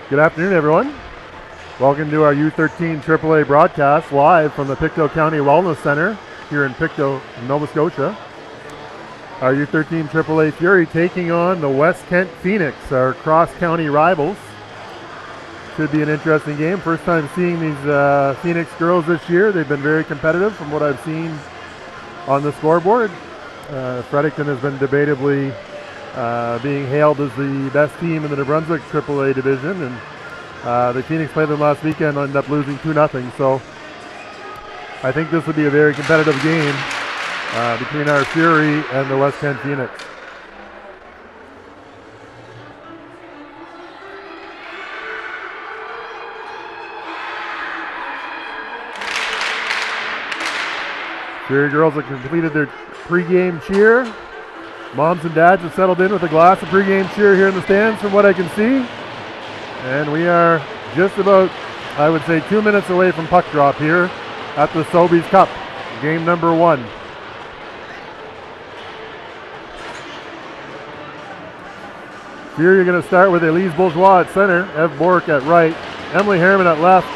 Good afternoon, everyone. Welcome to our U13 AAA broadcast live from the Pictou County Wellness Center here in Pictou, Nova Scotia. Our U13 AAA Fury taking on the West Kent Pheonix, our cross-county rivals. Should be an interesting game. First time seeing these Pheonix girls this year. They've been very competitive from what I've seen on the scoreboard. Fredericton has been debatably being hailed as the best team in the New Brunswick AAA division, and the Pheonix played them last weekend and ended up losing 2-0. So I think this will be a very competitive game between our Fury and the West Kent Pheonix. Fury girls have completed their pregame cheer. Moms and dads have settled in with a glass of pregame cheer here in the stands from what I can see. And we are just about, I would say, 2 minutes away from puck drop here at the Sobeys Cup, game number 1. Here you're going to start with Elise Bourgeois at center, Ev Bork at right, Emily Harriman at left.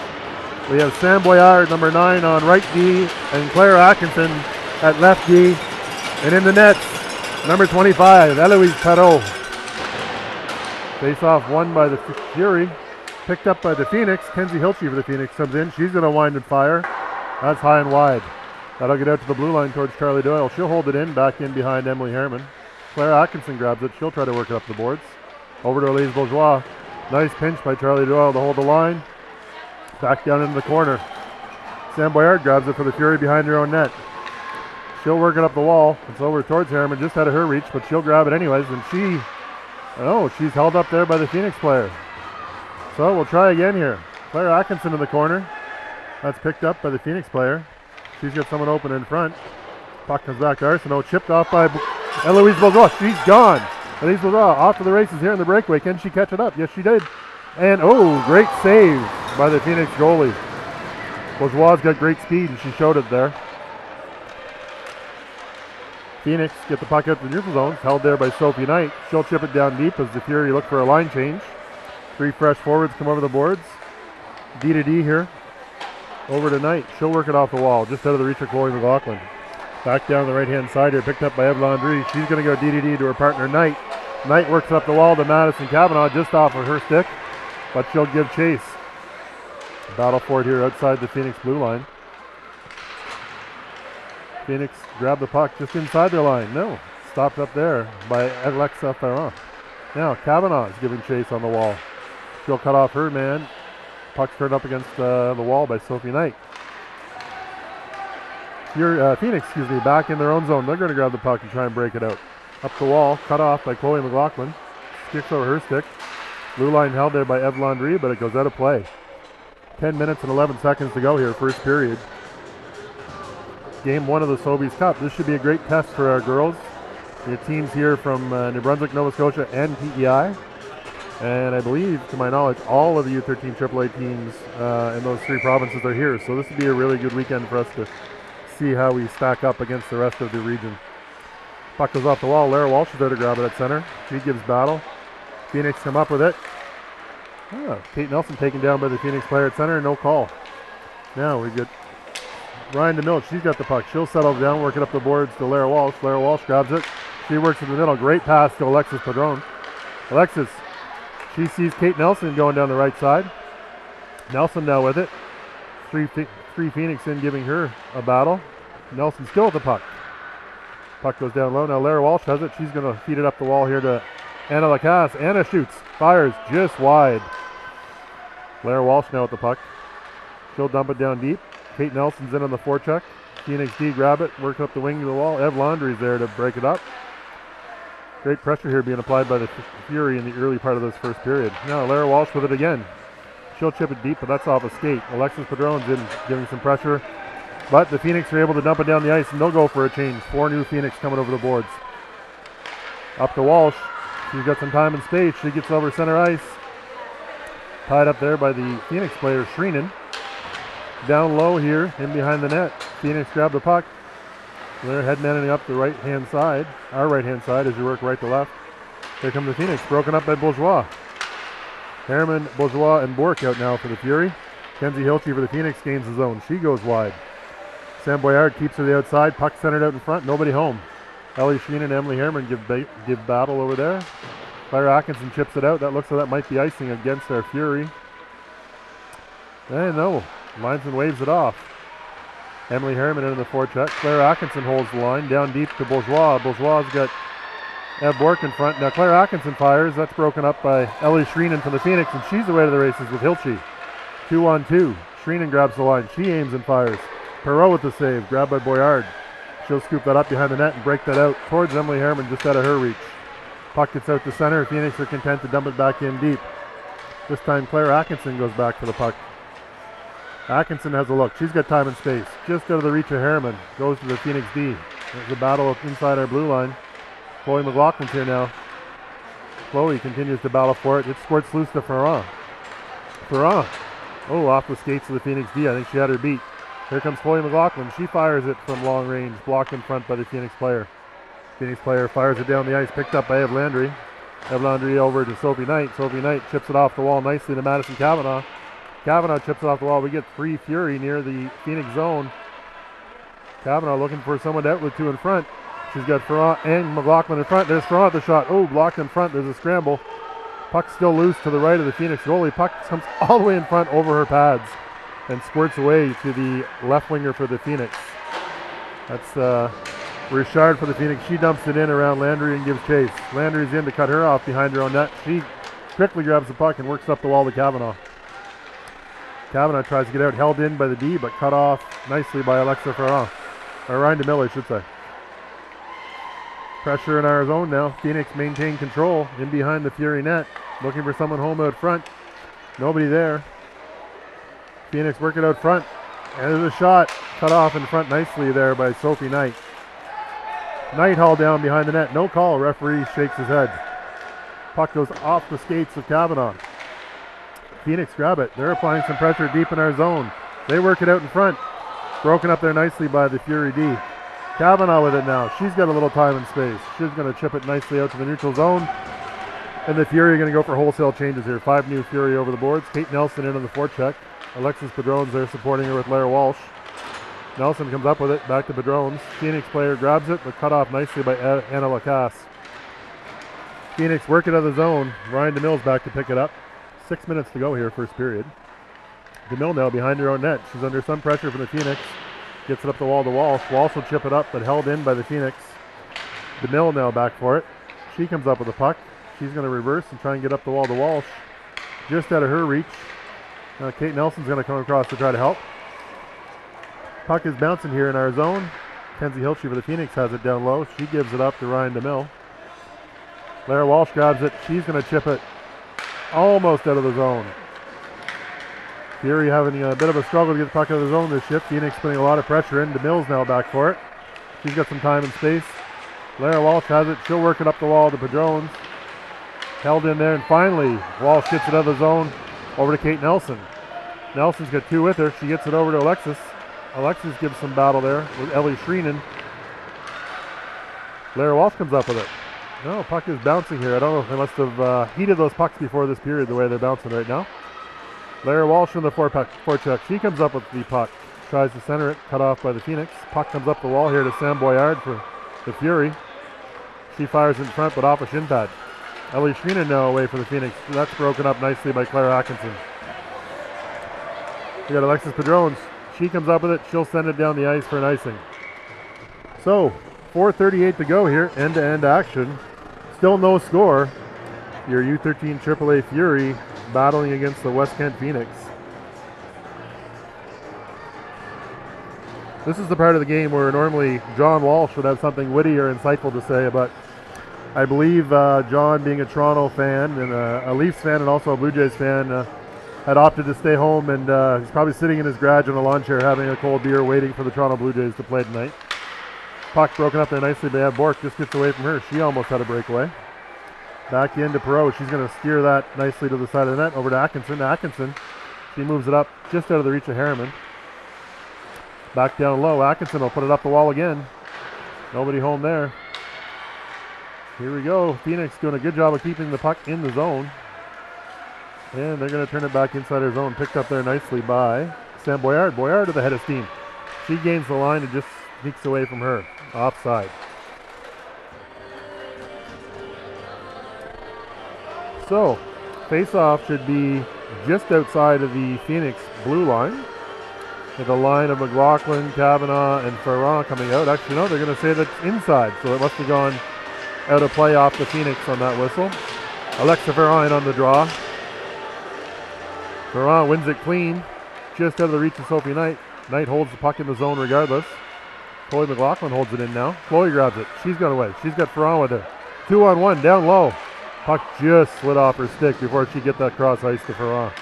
We have Sam Boyard, number 9, on right D, and Claire Atkinson at left D. And in the nets, number 25, Eloise Perreault. Face-off won by the Fury, picked up by the Pheonix. Kenzie Hilchey for the Pheonix comes in. She's going to wind and fire. That's high and wide. That'll get out to the blue line towards Charlie Doyle. She'll hold it in, back in behind Emily Harriman. Claire Atkinson grabs it. She'll try to work it up the boards. Over to Elise Bourgeois. Nice pinch by Charlie Doyle to hold the line. Back down into the corner. Sam Boyard grabs it for the Fury behind her own net. She'll work it up the wall. It's over towards Harriman, just out of her reach, but she'll grab it anyways, and she's held up there by the Pheonix player. So we'll try again here. Claire Atkinson in the corner. That's picked up by the Pheonix player. She's got someone open in front. Puck comes back to Arsenault, chipped off by Eloise Bourgeois. She's gone. Eloise Bourgeois off to the races here in the breakaway. Can she catch it up? Yes, she did. And great save by the Pheonix goalie. Bourgeois got great speed, and she showed it there. Pheonix get the puck out to the neutral zone, held there by Sophie Knight. She'll chip it down deep as the Fury look for a line change. 3 fresh forwards come over the boards. D to D here. Over to Knight. She'll work it off the wall, just out of the reach of Chloe McLaughlin. Back down the right-hand side here, picked up by Eve Landry. She's going to go D to D to her partner Knight. Knight works it up the wall to Madison Cavanaugh, just off of her stick, but she'll give chase. Battle for it here outside the Pheonix blue line. Pheonix grabbed the puck just inside their line. No, stopped up there by Alexa Ferrand. Now Cavanaugh is giving chase on the wall. She'll cut off her man. Puck's turned up against the wall by Sophie Knight. Pheonix, back in their own zone. They're going to grab the puck and try and break it out. Up the wall, cut off by Chloe McLaughlin. Kicks over her stick. Blue line held there by Eve Landry, but it goes out of play. 10 minutes and 11 seconds to go here, first period. Game 1 of the Sobeys Cup. This should be a great test for our girls. We have teams here from New Brunswick, Nova Scotia, and PEI. And I believe, to my knowledge, all of the U13 AAA teams in those 3 provinces are here. So this would be a really good weekend for us to see how we stack up against the rest of the region. Puck goes off the wall. Lara Walsh is there to grab it at center. She gives battle. Pheonix come up with it. Kate Nelson taken down by the Pheonix player at center. No call. Now we get Ryan DeMille. She's got the puck. She'll settle down, work it up the boards to Lara Walsh. Lara Walsh grabs it. She works in the middle. Great pass to Alexis Padron. Alexis, she sees Kate Nelson going down the right side. Nelson now with it. Three Pheonix in giving her a battle. Nelson still with the puck. Puck goes down low. Now Lara Walsh has it. She's going to feed it up the wall here to Anna Lacasse. Anna shoots. Fires just wide. Lara Walsh now with the puck. She'll dump it down deep. Kate Nelson's in on the forecheck. Pheonix D grab it. Work up the wing of the wall. Eve Landry's there to break it up. Great pressure here being applied by the Fury in the early part of this first period. Now Lara Walsh with it again. She'll chip it deep, but that's off a skate. Alexis Padron's in giving some pressure. But the Pheonix are able to dump it down the ice, and they'll go for a change. 4 new Pheonix coming over the boards. Up to Walsh. She's got some time and space. She gets over center ice. Tied up there by the Pheonix player, Shreenan. Down low here, in behind the net. Pheonix grab the puck. They're headmanning up the right-hand side, our right-hand side, as you work right to left. Here come the Pheonix, broken up by Bourgeois. Harriman, Bourgeois, and Bourque out now for the Fury. Kenzie Hilchey for the Pheonix gains the zone. She goes wide. Sam Boyard keeps her to the outside. Puck centered out in front. Nobody home. Ellie Sheen and Emily Harriman give battle over there. Claire Atkinson chips it out. That looks like that might be icing against our Fury. No. Linesman waves it off. Emily Harriman into the forecheck. Claire Atkinson holds the line. Down deep to Bourgeois. Bourgeois' got Ev Bourque in front. Now Claire Atkinson fires. That's broken up by Ellie Shreenan from the Pheonix, and she's away to the races with Hilchey. 2-on-2. Shreenan grabs the line. She aims and fires. Perreault with the save. Grabbed by Boyard. She'll scoop that up behind the net and break that out towards Emily Harriman just out of her reach. Puck gets out to center. Pheonix are content to dump it back in deep. This time Claire Atkinson goes back for the puck. Atkinson has a look. She's got time and space. Just out of the reach of Harriman. Goes to the Pheonix D. There's a battle inside our blue line. Chloe McLaughlin's here now. Chloe continues to battle for it. It squirts loose to Ferrand. Ferrand. Oh, off the skates of the Pheonix D. I think she had her beat. Here comes Chloe McLaughlin. She fires it from long range. Blocked in front by the Pheonix player. Pheonix player fires it down the ice. Picked up by Ev Landry. Ev Landry over to Sophie Knight. Sophie Knight chips it off the wall nicely to Madison Cavanaugh. Cavanaugh chips it off the wall. We get free Fury near the Pheonix zone. Cavanaugh looking for someone to outlet to in front. She's got Ferrand and McLaughlin in front. There's Ferrand at the shot. Oh, blocked in front. There's a scramble. Puck still loose to the right of the Pheonix goalie. Puck comes all the way in front over her pads and squirts away to the left winger for the Pheonix. That's Richard for the Pheonix. She dumps it in around Landry and gives chase. Landry's in to cut her off behind her own net. She quickly grabs the puck and works up the wall to Cavanaugh. Cavanaugh tries to get out, held in by the D, but cut off nicely by Alexa Ferrand. Or Ryan DeMille, I should say. Pressure in our zone now. Pheonix maintain control in behind the Fury net. Looking for someone home out front. Nobody there. Pheonix work it out front. And there's a shot. Cut off in front nicely there by Sophie Knight. Knight hauled down behind the net. No call. Referee shakes his head. Puck goes off the skates of Cavanaugh. Pheonix grab it. They're applying some pressure deep in our zone. They work it out in front. Broken up there nicely by the Fury D. Cavanaugh with it now. She's got a little time and space. She's going to chip it nicely out to the neutral zone. And the Fury are going to go for wholesale changes here. 5 new Fury over the boards. Kate Nelson in on the forecheck. Alexis Padrone's there supporting her with Lara Walsh. Nelson comes up with it. Back to Padrone's. Pheonix player grabs it, but cut off nicely by Anna Lacasse. Pheonix work it out of the zone. Ryan DeMille's back to pick it up. 6 minutes to go here, first period. DeMille now behind her own net. She's under some pressure from the Pheonix. Gets it up the wall to Walsh. Walsh will chip it up, but held in by the Pheonix. DeMille now back for it. She comes up with the puck. She's going to reverse and try and get up the wall to Walsh. Just out of her reach. Kate Nelson's going to come across to try to help. Puck is bouncing here in our zone. Kenzie Hilchey for the Pheonix has it down low. She gives it up to Ryan DeMille. Lara Walsh grabs it. She's going to chip it almost out of the zone. Fury having a bit of a struggle to get the puck out of the zone this shift. Pheonix putting a lot of pressure in. DeMille's now back for it. She's got some time and space. Lara Walsh has it. She'll work it up the wall to Padrones. Held in there, and finally Walsh gets it out of the zone over to Kate Nelson. Nelson's got 2 with her. She gets it over to Alexis. Alexis gives some battle there with Ellie Shreenan. Lara Walsh comes up with it. No, puck is bouncing here. I don't know if they must have heated those pucks before this period the way they're bouncing right now. Lara Walsh in the forecheck. She comes up with the puck. Tries to center it, cut off by the Pheonix. Puck comes up the wall here to Sam Boyard for the Fury. She fires in front, but off a shin pad. Ellie Shreenan now away for the Pheonix. That's broken up nicely by Claire Atkinson. We got Alexis Padrones. She comes up with it. She'll send it down the ice for an icing. So, 4:38 to go here. End-to-end action. Still no score. Your U13 AAA Fury battling against the West Kent Pheonix. This is the part of the game where normally John Walsh would have something witty or insightful to say, but I believe John, being a Toronto fan and a Leafs fan and also a Blue Jays fan, had opted to stay home, and he's probably sitting in his garage on a lawn chair having a cold beer waiting for the Toronto Blue Jays to play tonight. Puck broken up there nicely by Ev Bourque. Just gets away from her. She almost had a breakaway. Back into Perreault. She's going to steer that nicely to the side of the net over to Atkinson. Atkinson, she moves it up just out of the reach of Harriman. Back down low. Atkinson will put it up the wall again. Nobody home there. Here we go. Pheonix doing a good job of keeping the puck in the zone. And they're going to turn it back inside her zone. Picked up there nicely by Sam Boyard. Boyard to the head of steam. She gains the line and just sneaks away from her. Offside. So, face-off should be just outside of the Pheonix blue line. With a line of McLaughlin, Kavanaugh, and Ferrand coming out. Actually, no, they're going to say that's inside, so it must have gone out of play off the Pheonix on that whistle. Alexa Ferrand in on the draw. Ferrand wins it clean, just out of the reach of Sophie Knight. Knight holds the puck in the zone regardless. Chloe McLaughlin holds it in now. Chloe grabs it. She's got away. She's got Ferrand with her. 2-on-1, down low. Puck just slid off her stick before she get that cross ice to Ferrand.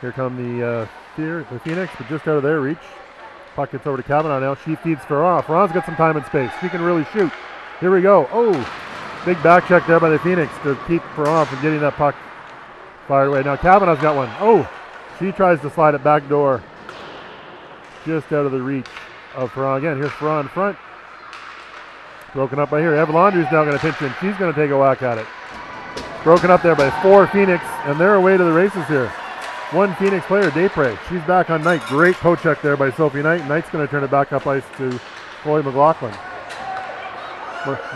Here come the Pheonix, but just out of their reach. Puck gets over to Kavanaugh now. She feeds Ferrand. Ferrand's got some time and space. She can really shoot. Here we go. Oh, big back check there by the Pheonix to keep Ferrand from getting that puck fired away. Now Kavanaugh's got one. Oh, she tries to slide it back door. Just out of the reach of Ferrand again. Here's Ferrand in front. Broken up by here. Eva Laundrie's now going to pinch in. She's going to take a whack at it. Broken up there by 4 Pheonix, and they're away to the races here. 1 Pheonix player, Daypre. She's back on Knight. Great poke check there by Sophie Knight. Knight's going to turn it back up ice to Chloe McLaughlin.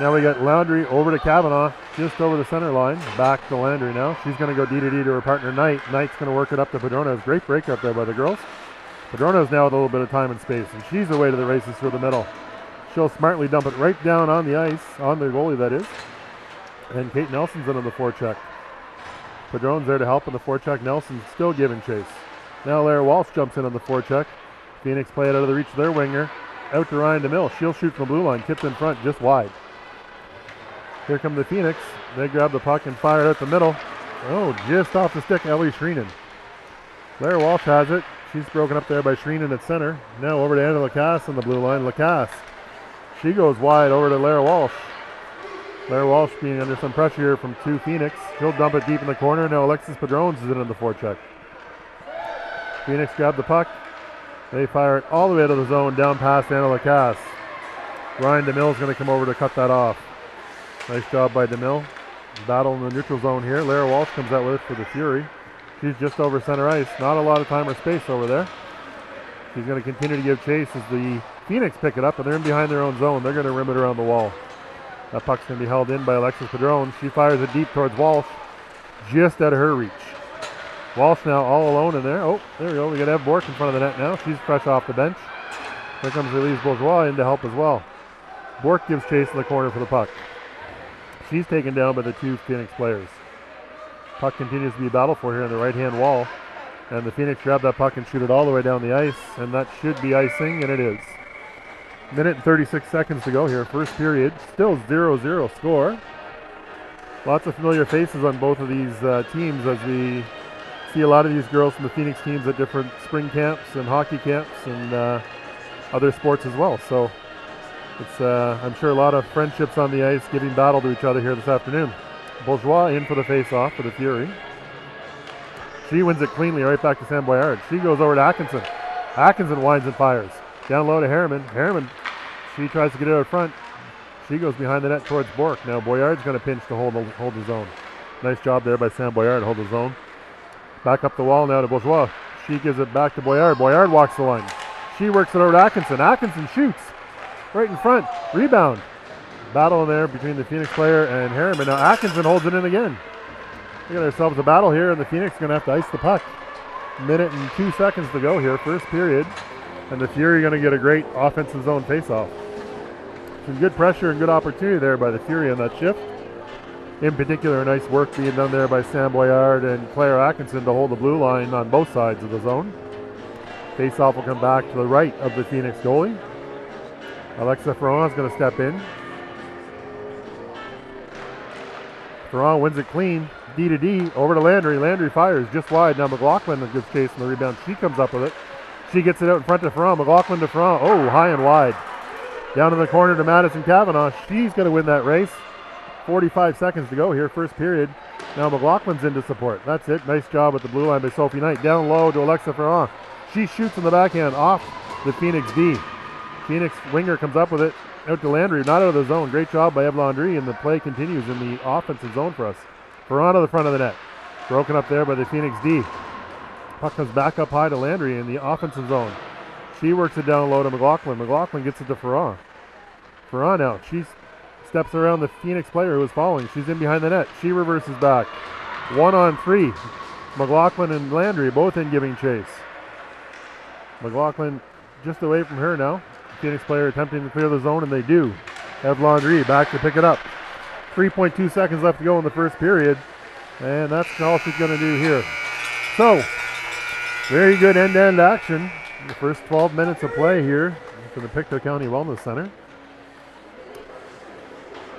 Now we got Laundrie over to Kavanaugh, just over the center line. Back to Laundrie now. She's going to go D-to-D to her partner Knight. Knight's going to work it up to Padrones. Great break up there by the girls. Padrones now with a little bit of time and space, and she's away to the races through the middle. She'll smartly dump it right down on the ice, on the goalie that is. And Kate Nelson's in on the forecheck. Padrone's there to help on the forecheck. Nelson's still giving chase. Now Lara Walsh jumps in on the forecheck. Pheonix play it out of the reach of their winger. Out to Ryan DeMille. She'll shoot from the blue line. Tipped in front, just wide. Here come the Pheonix. They grab the puck and fire it out the middle. Oh, just off the stick, Ellie Shreenan. Lara Walsh has it. She's broken up there by Shreenan at center. Now over to Anna Lacasse on the blue line. Lacasse. She goes wide over to Lara Walsh. Lara Walsh being under some pressure here from 2 Pheonix. She'll dump it deep in the corner. Now Alexis Padrones is in on the forecheck. Pheonix grab the puck. They fire it all the way to the zone, down past Anna Lacasse. Ryan DeMille's going to come over to cut that off. Nice job by DeMille. Battle in the neutral zone here. Lara Walsh comes out with it for the Fury. She's just over center ice. Not a lot of time or space over there. She's going to continue to give chase as the Pheonix pick it up, and they're in behind their own zone. They're going to rim it around the wall. That puck's going to be held in by Alexis Padrone. She fires it deep towards Walsh, just out of her reach. Walsh now all alone in there. Oh, there we go. We got Ev Bork in front of the net now. She's fresh off the bench. Here comes Elise Bourgeois in to help as well. Bork gives chase in the corner for the puck. She's taken down by the 2 Pheonix players. Puck continues to be battled for here on the right-hand wall. And the Pheonix grab that puck and shoot it all the way down the ice. And that should be icing, and it is. Minute and 36 seconds to go here. First period. Still 0-0 score. Lots of familiar faces on both of these teams as we see a lot of these girls from the Pheonix teams at different spring camps and hockey camps and other sports as well. So it's, I'm sure, a lot of friendships on the ice, giving battle to each other here this afternoon. Bourgeois in for the face-off for the Fury. She wins it cleanly right back to Sam Boyard. She goes over to Atkinson. Atkinson winds and fires. Down low to Harriman. Harriman, she tries to get it out front. She goes behind the net towards Bork. Now Boyard's going to pinch to hold the zone. Nice job there by Sam Boyard to hold the zone. Back up the wall now to Bourgeois. She gives it back to Boyard. Boyard walks the line. She works it over to Atkinson. Atkinson shoots right in front. Rebound. Battle in there between the Pheonix player and Harriman. Now Atkinson holds it in again. We got ourselves a battle here, and the Pheonix going to have to ice the puck. Minute and 2 seconds to go here, first period. And the Fury going to get a great offensive zone faceoff. Some good pressure and good opportunity there by the Fury on that shift. In particular, nice work being done there by Sam Boyard and Claire Atkinson to hold the blue line on both sides of the zone. Faceoff will come back to the right of the Pheonix goalie. Alexa Ferrand is going to step in. Ferrand wins it clean. D-to-D over to Landry. Landry fires just wide. Now McLaughlin gives chase on the rebound. She comes up with it. She gets it out in front to Ferrand. McLaughlin to Ferrand. Oh, high and wide. Down in the corner to Madison Kavanaugh. She's going to win that race. 45 seconds to go here, first period. Now McLaughlin's in to support. That's it. Nice job with the blue line by Sophie Knight. Down low to Alexa Ferrand. She shoots in the backhand off the Pheonix D. Pheonix winger comes up with it. Out to Landry, not out of the zone. Great job by Eve Landry, and the play continues in the offensive zone for us. Ferrand to the front of the net. Broken up there by the Pheonix D. Puck comes back up high to Landry in the offensive zone. She works it down low to McLaughlin. McLaughlin gets it to Ferron. Ferron now. She steps around the Pheonix player who is following. She's in behind the net. She reverses back. 1-on-3. McLaughlin and Landry both in giving chase. McLaughlin just away from her now. Pheonix player attempting to clear the zone, and they do. Have Landry back to pick it up. 3.2 seconds left to go in the first period, and that's all she's going to do here. So, very good end-to-end action in the first 12 minutes of play here for the Pictou County Wellness Center.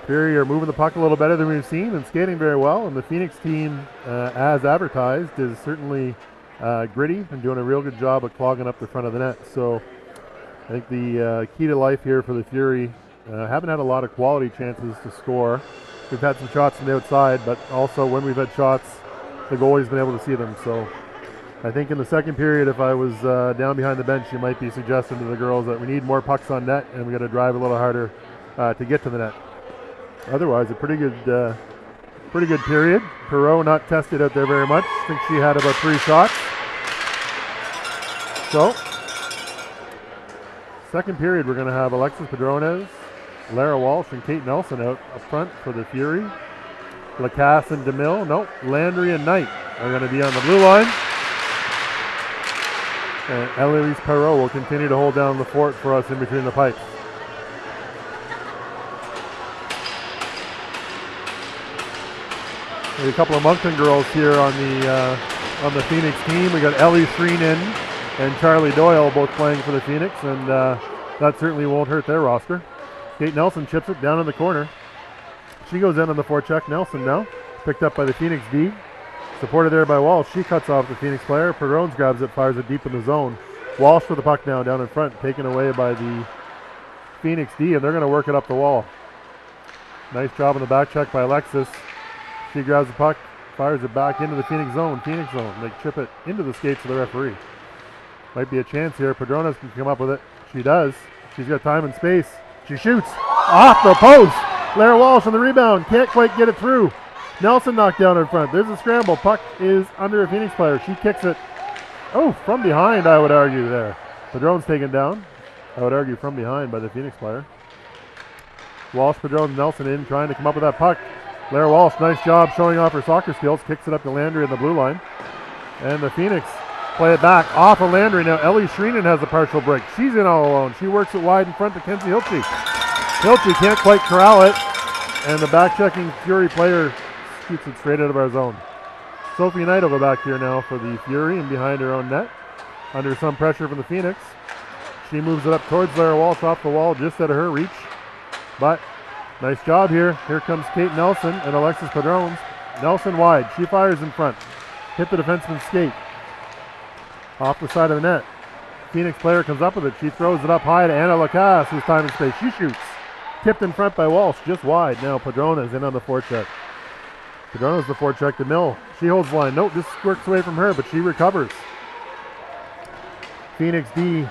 Fury are moving the puck a little better than we've seen and skating very well, and the Pheonix team, as advertised, is certainly gritty and doing a real good job of clogging up the front of the net. So I think the key to life here for the Fury, haven't had a lot of quality chances to score. We've had some shots from the outside, but also when we've had shots, the goalie's been able to see them. So I think in the second period, if I was down behind the bench, you might be suggesting to the girls that we need more pucks on net and we got to drive a little harder to get to the net. Otherwise, a pretty good period. Perreault not tested out there very much. I think she had about 3 shots. So, second period, we're going to have Alexis Padrones, Lara Walsh, and Kate Nelson out up front for the Fury. Lacasse and DeMille, Landry and Knight are going to be on the blue line. And Eloise Perreault will continue to hold down the fort for us in between the pipes. There's a couple of Moncton girls here on the Pheonix team. We got Ellie Shreenan and Charlie Doyle both playing for the Pheonix, and that certainly won't hurt their roster. Kate Nelson chips it down in the corner. She goes in on the forecheck. Nelson now picked up by the Pheonix D. Supported there by Walsh. She cuts off the Pheonix player. Padrones grabs it, fires it deep in the zone. Walsh with the puck now down in front, taken away by the Pheonix D, and they're going to work it up the wall. Nice job on the back check by Alexis. She grabs the puck, fires it back into the Pheonix zone. They chip it into the skates of the referee. Might be a chance here. Padrones can come up with it. She does. She's got time and space. She shoots off the post. Lara Walsh on the rebound. Can't quite get it through. Nelson knocked down in front. There's a scramble. Puck is under a Pheonix player. She kicks it. Oh, from behind, I would argue there. Padrones taken down. I would argue from behind by the Pheonix player. Walsh, Padrones, Nelson in, trying to come up with that puck. Lara Walsh, nice job showing off her soccer skills. Kicks it up to Landry in the blue line. And the Pheonix play it back off of Landry. Now Ellie Shreenan has a partial break. She's in all alone. She works it wide in front to Kenzie Hiltzy. Hiltzy can't quite corral it. And the back-checking Fury player shoots it straight out of our zone. Sophie Knight will go back here now for the Fury and behind her own net. Under some pressure from the Pheonix. She moves it up towards Lara Walsh off the wall, just out of her reach. But nice job here. Here comes Kate Nelson and Alexis Padrones. Nelson wide. She fires in front. Hit the defenseman's skate. Off the side of the net. Pheonix player comes up with it. She throws it up high to Anna Lacasse, who's time and space. She shoots. Tipped in front by Walsh, just wide. Now Padrones in on the forecheck. Padrones the forecheck to Mill. She holds the line. Nope, just squirts away from her, but she recovers. Pheonix D,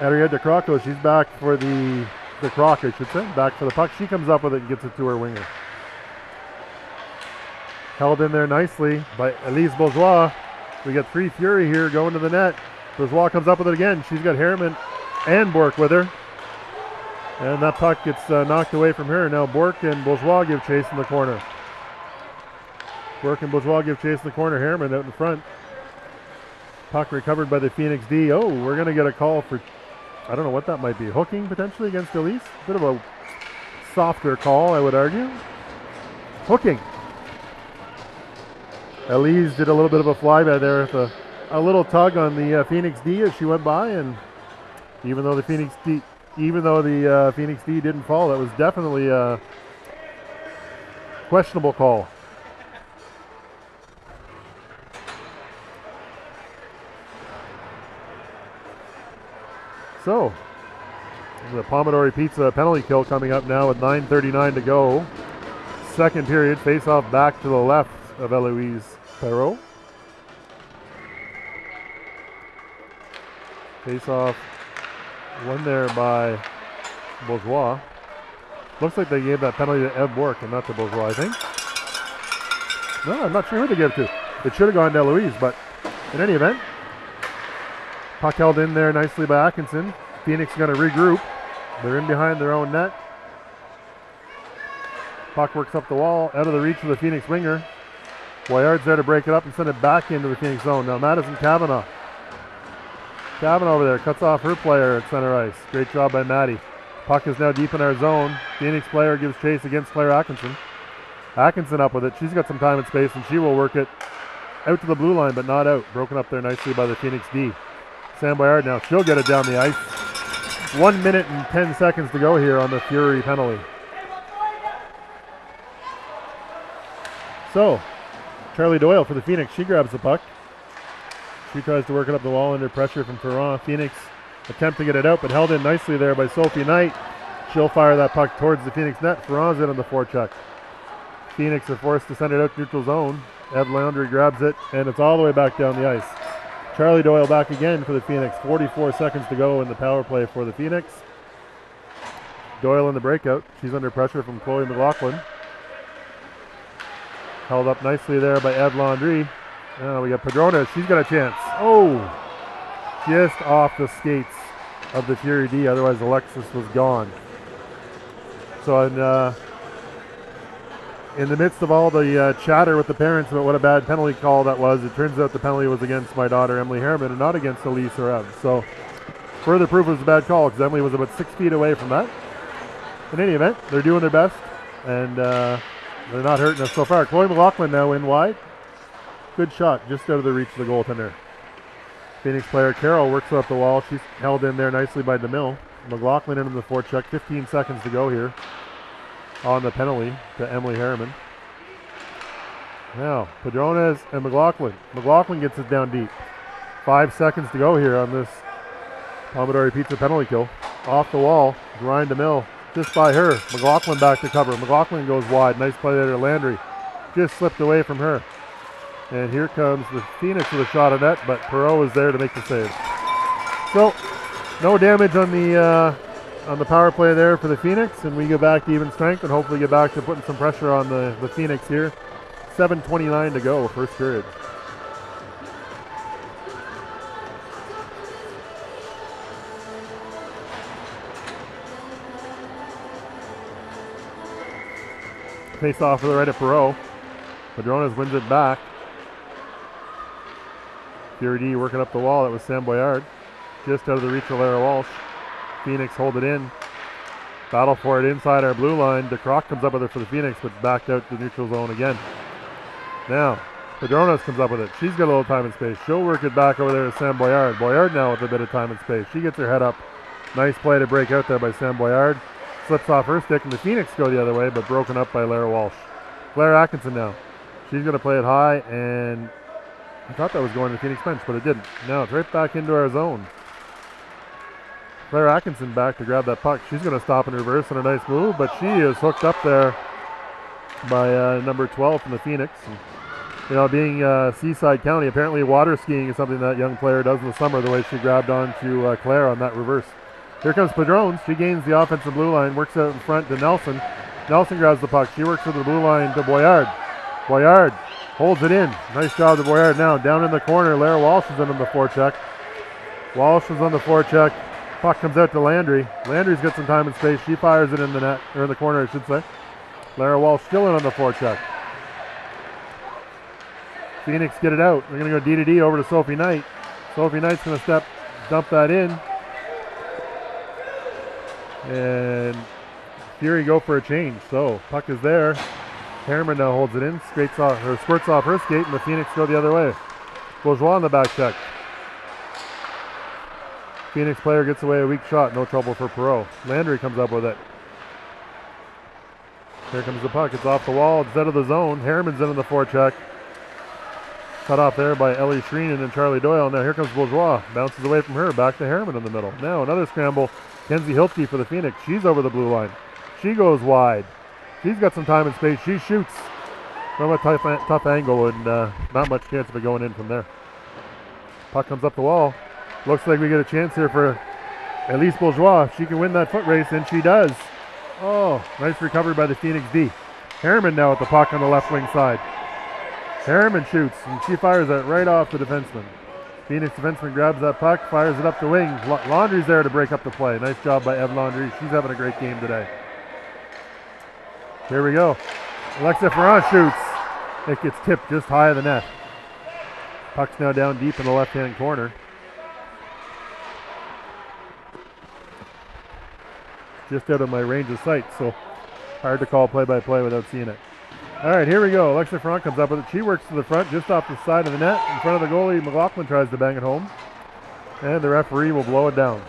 Ariadne Croco. She's back for the Croc, I should say. Back for the puck. She comes up with it and gets it to her winger. Held in there nicely by Elise Bourgeois. We got 3 Fury here going to the net. Bourgeois comes up with it again. She's got Harriman and Bork with her. And that puck gets knocked away from her. Now Bork and Bourgeois give chase in the corner. Bork and Bourgeois give chase in the corner. Harriman out in front. Puck recovered by the Pheonix D. Oh, we're going to get a call for, I don't know what that might be. Hooking potentially against Elise. Bit of a softer call, I would argue. Hooking. Elise did a little bit of a flyby there with a little tug on the Pheonix D as she went by, and even though the Pheonix D didn't fall, that was definitely a questionable call. So, the Pomodori Pizza penalty kill coming up now with 9:39 to go. Second period, face-off back to the left of Eloise Perreault. Face-off won there by Bourgeois. Looks like they gave that penalty to Eb Bork and not to Bourgeois, I think. No, I'm not sure who they gave it to. It should have gone to Eloise, but in any event, puck held in there nicely by Atkinson. Pheonix going to regroup. They're in behind their own net. Puck works up the wall, out of the reach of the Pheonix winger. Boyard's there to break it up and send it back into the Pheonix zone. Now Madison Kavanaugh. Kavanaugh over there cuts off her player at center ice. Great job by Maddie. Puck is now deep in our zone. Pheonix player gives chase against Claire Atkinson. Atkinson up with it. She's got some time and space, and she will work it out to the blue line, but not out. Broken up there nicely by the Pheonix D. Sam Boyard now. She'll get it down the ice. 1 minute and 10 seconds to go here on the Fury penalty. So, Charlie Doyle for the Pheonix. She grabs the puck. She tries to work it up the wall under pressure from Ferrand. Pheonix attempt to get it out, but held in nicely there by Sophie Knight. She'll fire that puck towards the Pheonix net. Ferrand's in on the forecheck. Pheonix are forced to send it out to neutral zone. Ed Landry grabs it, and it's all the way back down the ice. Charlie Doyle back again for the Pheonix. 44 seconds to go in the power play for the Pheonix. Doyle in the breakout. She's under pressure from Chloe McLaughlin. Held up nicely there by Ed Landry. Now we got Padrona. She's got a chance. Oh! Just off the skates of the Fury D. Otherwise, Alexis was gone. So in the midst of all the chatter with the parents about what a bad penalty call that was, it turns out the penalty was against my daughter, Emily Harriman, and not against Elise or Ev. So further proof it was a bad call because Emily was about 6 feet away from that. In any event, they're doing their best, and they're not hurting us so far. Chloe McLaughlin now in wide. Good shot, just out of the reach of the goaltender. Pheonix player Carroll works up the wall. She's held in there nicely by DeMille. McLaughlin in the forecheck. 15 seconds to go here on the penalty to Emily Harriman. Now, Padrones and McLaughlin. McLaughlin gets it down deep. 5 seconds to go here on this Pomodori Pizza penalty kill. Off the wall, Ryan DeMille just by her. McLaughlin back to cover. McLaughlin goes wide. Nice play there to Landry. Just slipped away from her. And here comes the Pheonix with a shot at net, but Perreault is there to make the save. So, no damage on the power play there for the Pheonix, and we go back to even strength and hopefully get back to putting some pressure on the Pheonix here. 7:29 to go, first period. Face off to the right of Perreault. Padrones wins it back. Fury D working up the wall. That was Sam Boyard. Just out of the reach of Lara Walsh. Pheonix hold it in. Battle for it inside our blue line. DeCroc comes up with it for the Pheonix, but backed out to neutral zone again. Now, Padrones comes up with it. She's got a little time and space. She'll work it back over there to Sam Boyard. Boyard now with a bit of time and space. She gets her head up. Nice play to break out there by Sam Boyard. Slips off her stick, and the Pheonix go the other way, but broken up by Lara Walsh. Claire Atkinson now. She's going to play it high, and I thought that was going to the Pheonix bench, but it didn't. Now it's right back into our zone. Claire Atkinson back to grab that puck. She's going to stop in reverse on a nice move, but she is hooked up there by number 12 from the Pheonix. And, you know, being Seaside County, apparently water skiing is something that young player does in the summer, the way she grabbed onto Claire on that reverse. Here comes Padrones. She gains the offensive blue line, works out in front to Nelson. Nelson grabs the puck. She works to the blue line to Boyard. Boyard holds it in. Nice job to Boyard now. Down in the corner, Lara Walsh is in on the forecheck. Walsh is on the forecheck. Puck comes out to Landry. Landry's got some time and space. She fires it in the net, or in the corner, I should say. Lara Walsh still in on the forecheck. Pheonix get it out. They're going to go D to D over to Sophie Knight. Sophie Knight's going to dump that in. And Fury go for a change. So puck is there. Harriman now holds it in, squirts off her skate, and the Pheonix go the other way. Bourgeois on the back check. Pheonix player gets away a weak shot, no trouble for Perreault. Landry comes up with it. Here comes the puck. It's off the wall. It's out of the zone. Harriman's in on the forecheck. Cut off there by Ellie Shreenan and Charlie Doyle. Now here comes Bourgeois. Bounces away from her. Back to Harriman in the middle. Now another scramble. Kenzie Hiltke for the Pheonix. She's over the blue line. She goes wide. She's got some time and space. She shoots from a tough angle, and not much chance of it going in from there. Puck comes up the wall. Looks like we get a chance here for Elise Bourgeois. She can win that foot race, and she does. Oh, nice recovery by the Pheonix D. Harriman now at the puck on the left wing side. Harriman shoots, and she fires it right off the defenseman. Pheonix defenseman grabs that puck, fires it up the wing. Laundry's there to break up the play. Nice job by Ev Laundry. She's having a great game today. Here we go. Alexa Ferrand shoots. It gets tipped just high of the net. Puck's now down deep in the left-hand corner. Just out of my range of sight, so hard to call play-by-play without seeing it. All right, here we go. Alexa Ferrand comes up with it. She works to the front, just off the side of the net. In front of the goalie, McLaughlin tries to bang it home. And the referee will blow it down.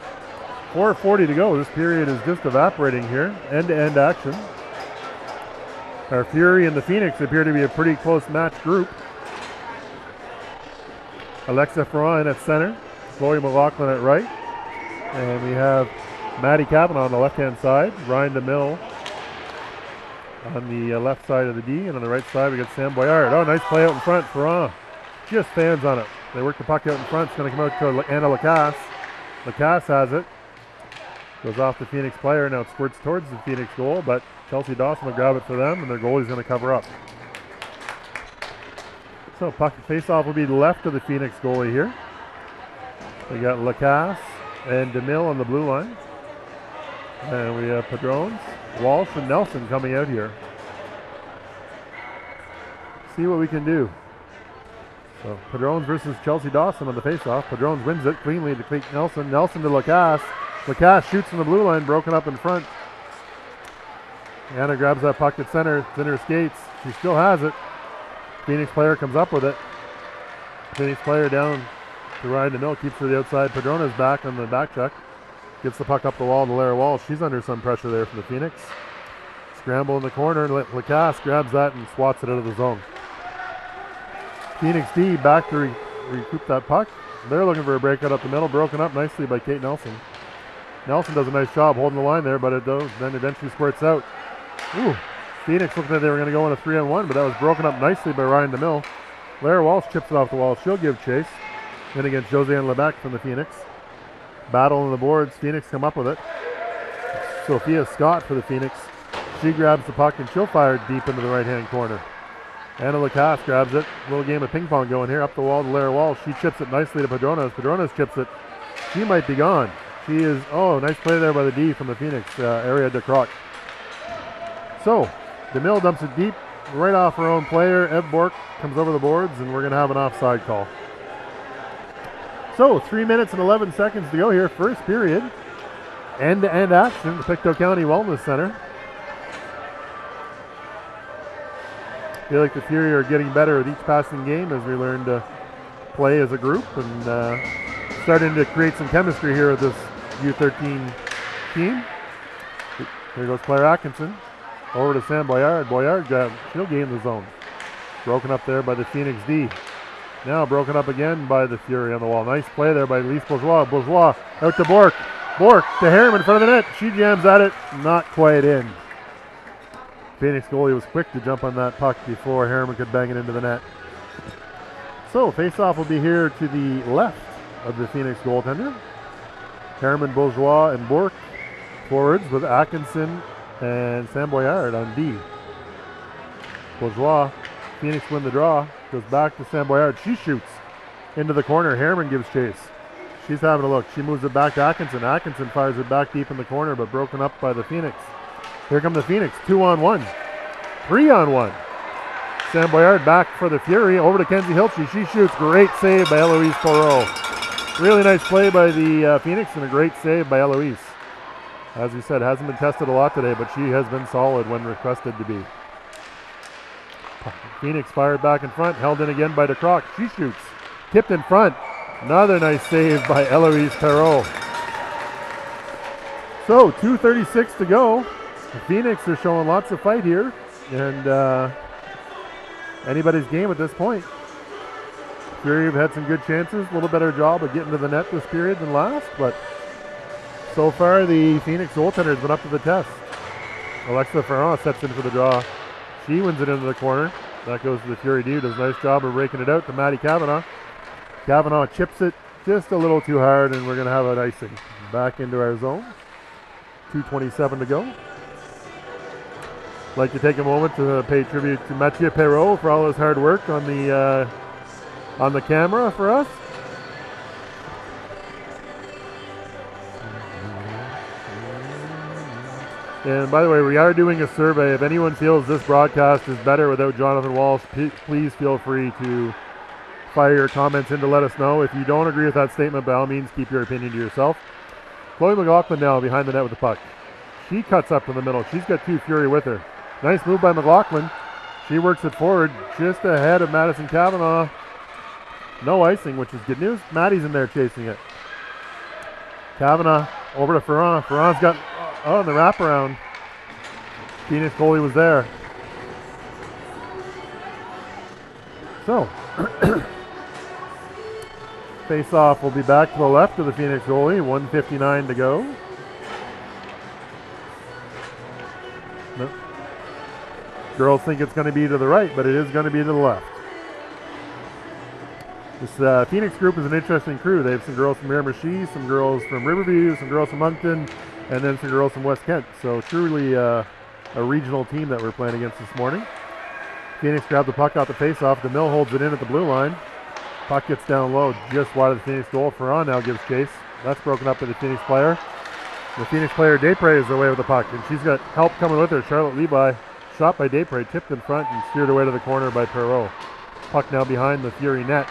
4:40 to go. This period is just evaporating here. End-to-end action. Our Fury and the Pheonix appear to be a pretty close match group. Alexa Ferrand at center. Chloe McLaughlin at right. And we have Maddie Kavanaugh on the left-hand side. Ryan DeMille on the left side of the D. And on the right side, we got Sam Boyard. Oh, nice play out in front. Ferrand just stands on it. They work the puck out in front. It's going to come out to Anna Lacasse. Lacasse has it. Goes off the Pheonix player. Now it squirts towards the Pheonix goal, but Chelsea Dawson will grab it for them, and their goalie's going to cover up. So puck face-off will be left of the Pheonix goalie here. We got Lacasse and DeMille on the blue line. And we have Padrones, Walsh, and Nelson coming out here. See what we can do. So Padrones versus Chelsea Dawson on the face-off. Padrones wins it cleanly to Cleek Nelson. Nelson to Lacasse. Lacasse shoots from the blue line, broken up in front. Anna grabs that puck at center. It's in her skates. She still has it. Pheonix player comes up with it. Pheonix player down to Ryan DeMille. Keeps to the outside. Padrona's back on the back check. Gets the puck up the wall to Lara Walsh. She's under some pressure there from the Pheonix. Scramble in the corner. Lacasse grabs that and swats it out of the zone. Pheonix D back to recoup that puck. They're looking for a breakout up the middle. Broken up nicely by Kate Nelson. Nelson does a nice job holding the line there, but it does, then eventually squirts out. Ooh, Pheonix looked like they were going to go in a 3-on-1, but that was broken up nicely by Ryan DeMille. Lara Walsh chips it off the wall. She'll give chase. Then against Josiane Lebec from the Pheonix. Battle on the boards. Pheonix come up with it. Sophia Scott for the Pheonix. She grabs the puck and she'll fire deep into the right-hand corner. Anna Lacasse grabs it. A little game of ping pong going here. Up the wall to Lara Walsh. She chips it nicely to Padronas. Padronas chips it. She might be gone. She is, oh, nice play there by the D from the Pheonix, Area de Croc. So, DeMille dumps it deep, right off her own player. Ev Bork comes over the boards, and we're going to have an offside call. So, 3 minutes and 11 seconds to go here, first period. End-to-end action at the Pictou County Wellness Center. I feel like the Fury are getting better with each passing game as we learn to play as a group and starting to create some chemistry here with this U13 team. Here goes Claire Atkinson. Over to Sam Boyard. Boyard, she'll gain the zone. Broken up there by the Pheonix D. Now broken up again by the Fury on the wall. Nice play there by Lise Bourgeois. Bourgeois out to Bork. Bork to Harriman in front of the net. She jams at it. Not quite in. Pheonix goalie was quick to jump on that puck before Harriman could bang it into the net. So face-off will be here to the left of the Pheonix goaltender. Harriman, Bourgeois, and Bork forwards with Atkinson and Sam Boyard on D. Bourgeois, Pheonix win the draw, goes back to Sam Boyard. She shoots into the corner. Harriman gives chase. She's having a look. She moves it back to Atkinson. Atkinson fires it back deep in the corner, but broken up by the Pheonix. Here come the Pheonix, 2-on-1, 3-on-1. Sam Boyard back for the Fury, over to Kenzie Hiltzy. She shoots, great save by Eloise Poirot. Really nice play by the Pheonix and a great save by Eloise. As we said, hasn't been tested a lot today, but she has been solid when requested to be. Pheonix fired back in front, held in again by DeCroc. She shoots, tipped in front. Another nice save by Eloise Perrault. So 2:36 to go. The Pheonix are showing lots of fight here, and anybody's game at this point. Fury have had some good chances, a little better job of getting to the net this period than last, but so far the Pheonix goaltender has been up to the test. Alexa Ferrand sets in for the draw. She wins it into the corner. That goes to the Fury D, does a nice job of breaking it out to Maddie Kavanaugh. Kavanaugh chips it just a little too hard, and we're going to have an icing. Back into our zone. 2:27 to go. like to take a moment to pay tribute to Mathieu Perrault for all his hard work on the camera for us. And by the way, we are doing a survey. If anyone feels this broadcast is better without Jonathan Walsh, please feel free to fire your comments in to let us know. If you don't agree with that statement, by all means, keep your opinion to yourself. Chloe McLaughlin now behind the net with the puck. She cuts up to the middle. She's got two Fury with her. Nice move by McLaughlin. She works it forward just ahead of Madison Cavanaugh. No icing, which is good news. Maddie's in there chasing it. Cavanaugh over to Ferrand. Ferrand's got, the wraparound. Pheonix goalie was there. So, face-off will be back to the left of the Pheonix goalie. 1:59 to go. No. Girls think it's going to be to the right, but it is going to be to the left. This Pheonix group is an interesting crew. They have some girls from Miramichi, some girls from Riverview, some girls from Moncton, and then some girls from West Kent. So truly a regional team that we're playing against this morning. Pheonix grabs the puck out the face-off. DeMille holds it in at the blue line. Puck gets down low just wide of the Pheonix goal. Ferrand now gives chase. That's broken up by the Pheonix player. The Pheonix player, Desprez, is away with the puck, and she's got help coming with her. Charlotte Levi, shot by Desprez, tipped in front and steered away to the corner by Perrault. Puck now behind the Fury net.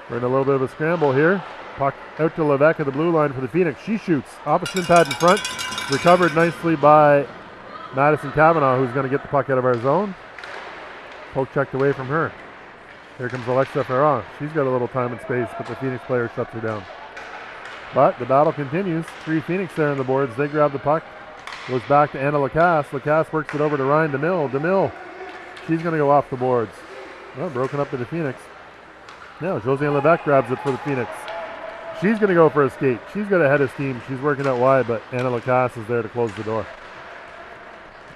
We're in a little bit of a scramble here. Puck out to Levesque at the blue line for the Pheonix. She shoots off a shin pad in front. Recovered nicely by Madison Cavanaugh, who's going to get the puck out of our zone. Poke checked away from her. Here comes Alexa Ferrand. She's got a little time and space, but the Pheonix player shuts her down. But the battle continues. 3 Pheonix there on the boards. They grab the puck. Goes back to Anna Lacasse. Lacasse works it over to Ryan DeMille. DeMille, she's going to go off the boards. Well, broken up to the Pheonix. Now Josiane Levesque grabs it for the Pheonix. She's going to go for a skate. She's got a head of steam. She's working out wide, but Anna Lacasse is there to close the door.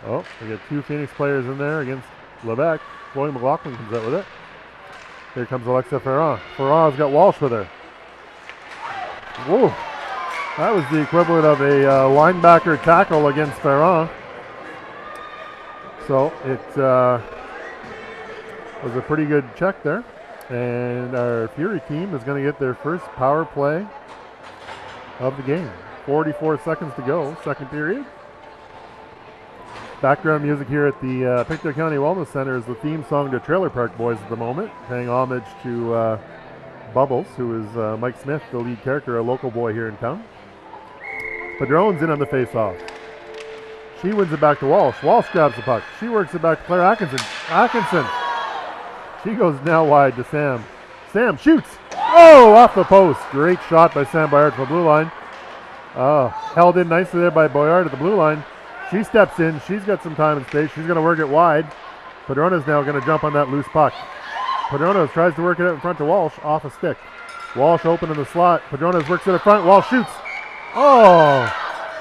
Oh, we got 2 Pheonix players in there against Levesque. Chloe McLaughlin comes out with it. Here comes Alexa Ferrand. Ferrand's got Walsh with her. Whoa. That was the equivalent of a linebacker tackle against Ferrand. So it was a pretty good check there. And our Fury team is going to get their first power play of the game. 44 seconds to go, second period. Background music here at the Pictou County Wellness Center is the theme song to Trailer Park Boys at the moment, paying homage to Bubbles, who is Mike Smith, the lead character, a local boy here in town. Padron's in on the face-off. She wins it back to Walsh. Walsh grabs the puck. She works it back to Claire Atkinson. Atkinson. She goes now wide to Sam. Sam shoots. Oh, off the post. Great shot by Sam Boyard from the blue line. Held in nicely there by Boyard at the blue line. She steps in. She's got some time and space. She's going to work it wide. Padrona's now going to jump on that loose puck. Padrona tries to work it out in front to Walsh off a stick. Walsh open in the slot. Padrona's works it in front. Walsh shoots. Oh,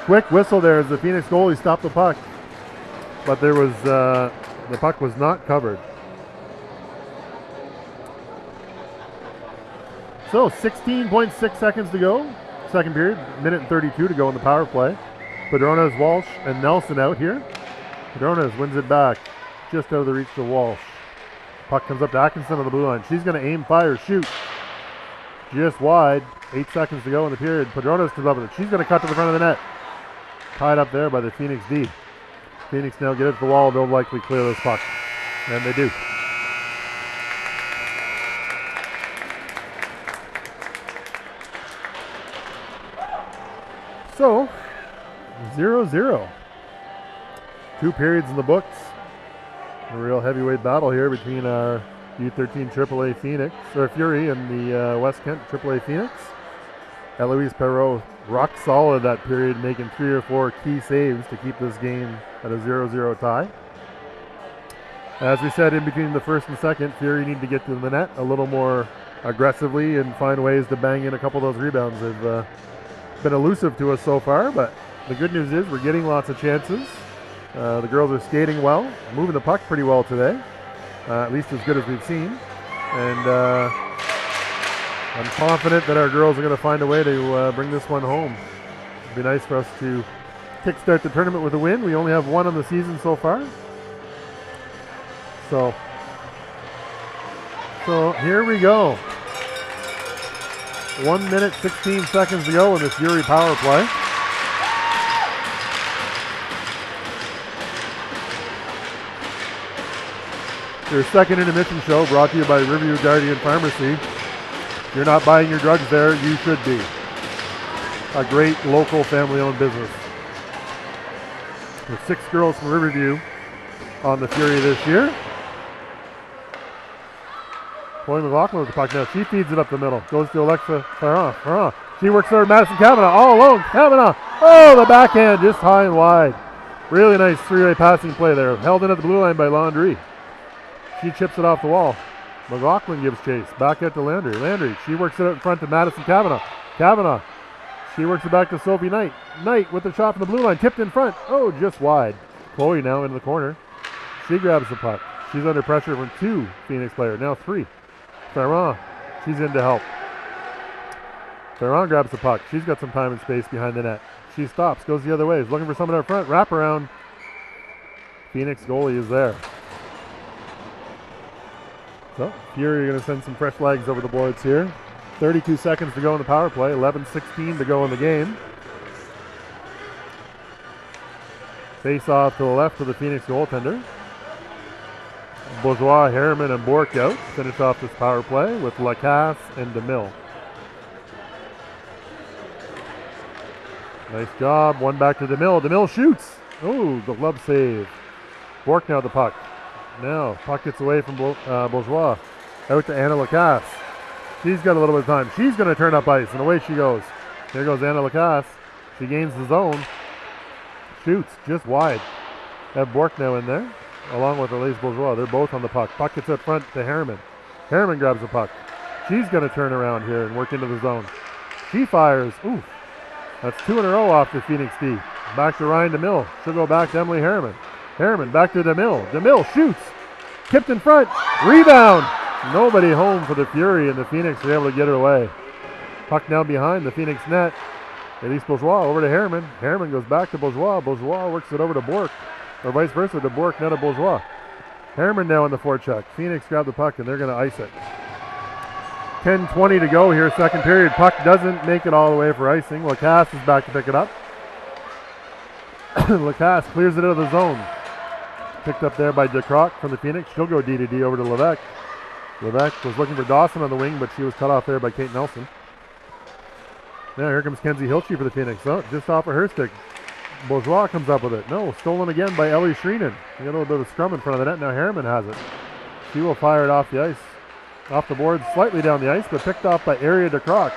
quick whistle there as the Pheonix goalie stopped the puck. But there was, the puck was not covered. So 16.6 seconds to go. Second period, minute and 32 to go in the power play. Padrona's, Walsh, and Nelson out here. Padrona's wins it back just out of the reach of Walsh. Puck comes up to Atkinson on the blue line. She's going to aim, fire, shoot. Just wide. 8 seconds to go in the period. Padrona's comes up with it. She's going to cut to the front of the net. Tied up there by the Pheonix D. Pheonix now get it to the wall. They'll likely clear this puck. And they do. So, 0-0. 2 periods in the books. A real heavyweight battle here between our U13 AAA Pheonix, or Fury, and the West Kent AAA Pheonix. Eloise Perrault rock solid that period, making 3 or 4 key saves to keep this game at a 0-0 tie. As we said, in between the first and second, Fury need to get to the net a little more aggressively and find ways to bang in a couple of those rebounds. They've been elusive to us so far, but the good news is we're getting lots of chances. The girls are skating well, moving the puck pretty well today, at least as good as we've seen. And I'm confident that our girls are going to find a way to bring this one home. It'd be nice for us to kickstart the tournament with a win. We only have one on the season so far. So here we go. 1 minute, 16 seconds to go in this Fury power play. Your second intermission show brought to you by Riverview Guardian Pharmacy. If you're not buying your drugs there, you should be. A great local family-owned business. With 6 girls from Riverview on the Fury this year. Chloe McLaughlin with the puck now. She feeds it up the middle. Goes to Alexa Ferrand. She works there. Madison Kavanaugh all alone. Kavanaugh. Oh, the backhand just high and wide. Really nice three-way passing play there. Held in at the blue line by Landry. She chips it off the wall. McLaughlin gives chase. Back out to Landry. Landry. She works it out in front to Madison Kavanaugh. Kavanaugh. She works it back to Sophie Knight. Knight with the shot from the blue line. Tipped in front. Oh, just wide. Chloe now into the corner. She grabs the puck. She's under pressure from 2 Pheonix players. Now 3. Ferrand. She's in to help. Ferrand grabs the puck. She's got some time and space behind the net. She stops. Goes the other way. Is looking for someone up front. Wrap around. Pheonix goalie is there. So, Fury are going to send some fresh legs over the boards here. 32 seconds to go in the power play. 11:16 to go in the game. Face off to the left of the Pheonix goaltender. Bourgeois, Harriman, and Bork out. Finish off this power play with Lacasse and DeMille. Nice job. One back to DeMille. DeMille shoots. Oh, the glove save. Bork now the puck. Now, puck gets away from Bourgeois. Out to Anna Lacasse. She's got a little bit of time. She's going to turn up ice, and away she goes. Here goes Anna Lacasse. She gains the zone. Shoots just wide. Have Bork now in there, along with Elise Bourgeois. They're both on the puck. Puck gets up front to Harriman. Harriman grabs the puck. She's going to turn around here and work into the zone. She fires. Ooh, that's 2 in a row off the Pheonix D. Back to Ryan DeMille. She'll go back to Emily Harriman. Harriman back to DeMille. DeMille shoots. Tipped in front. Rebound. Nobody home for the Fury, and the Pheonix are able to get it away. Puck now behind the Pheonix net. Elise Bourgeois over to Harriman. Harriman goes back to Bourgeois. Bourgeois works it over to Bork. Or vice versa, to Bork, now to Bourgeois. Harriman now in the forecheck. Pheonix grab the puck, and they're going to ice it. 10:20 to go here, second period. Puck doesn't make it all the way for icing. Lacasse is back to pick it up. Lacasse clears it out of the zone. Picked up there by DeCroc from the Pheonix. She'll go D-to-D over to Levesque. Levesque was looking for Dawson on the wing, but she was cut off there by Kate Nelson. Now here comes Kenzie Hilchey for the Pheonix. Oh, just off of her stick. Bourgeois comes up with it. No, stolen again by Ellie Shreenan. We got a little bit of a scrum in front of the net. Now Harriman has it. She will fire it off the ice. Off the board, slightly down the ice, but picked off by Aria DeCroc.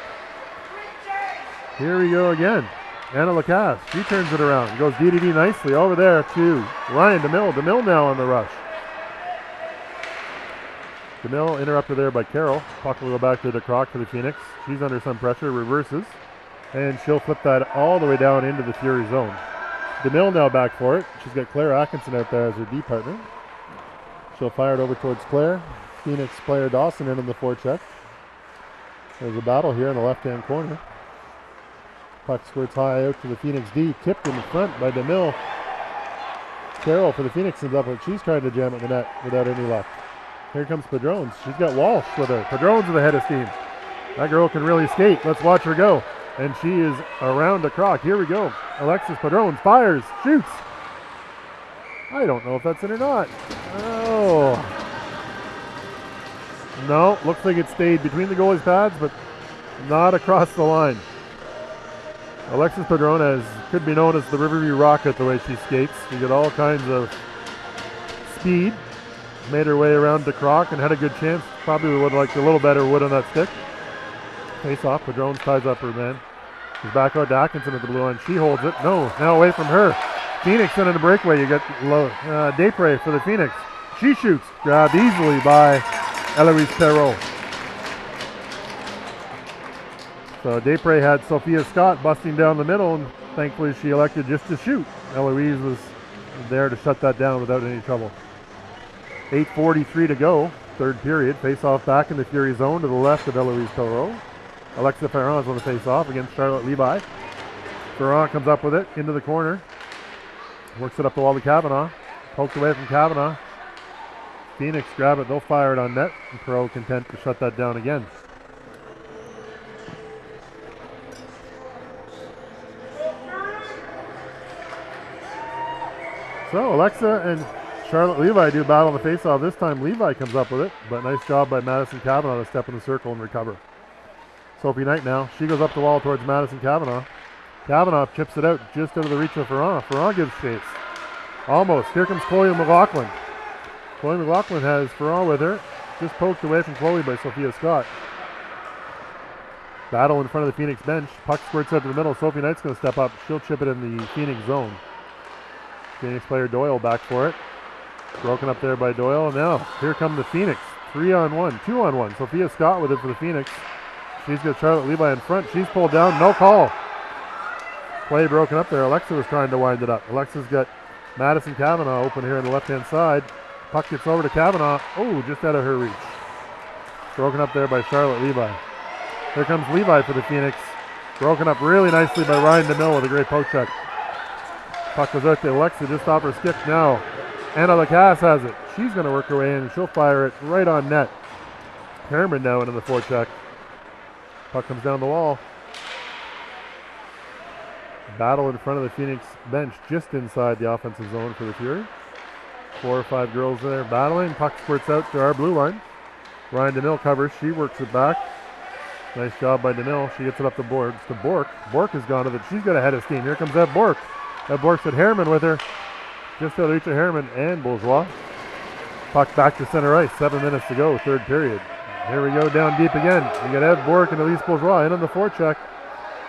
Here we go again. Anna Lacasse, she turns it around. Goes D-to-D nicely over there to Ryan DeMille. DeMille now on the rush. DeMille interrupted there by Carroll. Puck will go back to DeCroc for the Pheonix. She's under some pressure, reverses. And she'll flip that all the way down into the Fury zone. DeMille now back for it. She's got Claire Atkinson out there as her D partner. She'll fire it over towards Claire. Pheonix player Dawson in on the forecheck. There's a battle here in the left-hand corner. Puck squirts high out to the Pheonix D. Tipped in the front by DeMille. Carroll for the Pheonix ends up with. She's trying to jam at the net without any luck. Here comes Padrones. She's got Walsh with her. Padrones with the head of steam. That girl can really skate. Let's watch her go. And she is around the croc. Here we go. Alexis Padrones fires, shoots. I don't know if that's in or not. Oh. No, looks like it stayed between the goalie's pads, but not across the line. Alexis Padrones could be known as the Riverview Rocket the way she skates. She got all kinds of speed. Made her way around the croc and had a good chance. Probably would have liked a little better wood on that stick. Face off, Padrones ties up her man. She's back out to Atkinson at the blue line. She holds it. No, now away from her. Pheonix in the breakaway. You get Desprez for the Pheonix. She shoots. Grabbed easily by Eloise Perreault. So Desprez had Sophia Scott busting down the middle, and thankfully she elected just to shoot. Eloise was there to shut that down without any trouble. 8:43 to go, third period. Face-off back in the Fury zone to the left of Eloise Perreault. Alexa Ferrand is on the face-off against Charlotte Levi. Ferrand comes up with it into the corner. Works it up the wall to Kavanaugh. Poked away from Kavanaugh. Pheonix grab it. They'll fire it on net. And Perot content to shut that down again. So Alexa and Charlotte Levi do battle on the faceoff. This time Levi comes up with it, but nice job by Madison Kavanaugh to step in the circle and recover. Sophie Knight now. She goes up the wall towards Madison Kavanaugh. Kavanaugh chips it out just out of the reach of Ferrand. Ferrand gives chase. Almost. Here comes Chloe McLaughlin. Chloe McLaughlin has Ferrand with her. Just poked away from Chloe by Sophia Scott. Battle in front of the Pheonix bench. Puck squirts out to the middle. Sophie Knight's going to step up. She'll chip it in the Pheonix zone. Pheonix player Doyle back for it. Broken up there by Doyle. Now, here come the Pheonix. 3-on-1, 2-on-1. Sophia Scott with it for the Pheonix. She's got Charlotte Levi in front. She's pulled down. No call. Play broken up there. Alexa was trying to wind it up. Alexa's got Madison Kavanaugh open here on the left-hand side. Puck gets over to Kavanaugh. Oh, just out of her reach. Broken up there by Charlotte Levi. Here comes Levi for the Pheonix. Broken up really nicely by Ryan DeMille with a great poke check. Puck goes out to Alexa just off her stick now. Anna Lacasse has it. She's going to work her way in and she'll fire it right on net. Herman now into the forecheck. Puck comes down the wall. Battle in front of the Pheonix bench just inside the offensive zone for the Fury. 4 or 5 girls there battling. Puck squirts out to our blue line. Ryan DeMille covers. She works it back. Nice job by DeMille. She gets it up the boards to Bork. Bork has gone to it. She's got a head of steam. Here comes Ed Bork. Ed Bork's got Harriman with her. Just out of reach of Harriman and Bourgeois. Puck back to center ice. 7 minutes to go, third period. Here we go down deep again. We got Ed Bork and Elise Bourgeois in on the forecheck.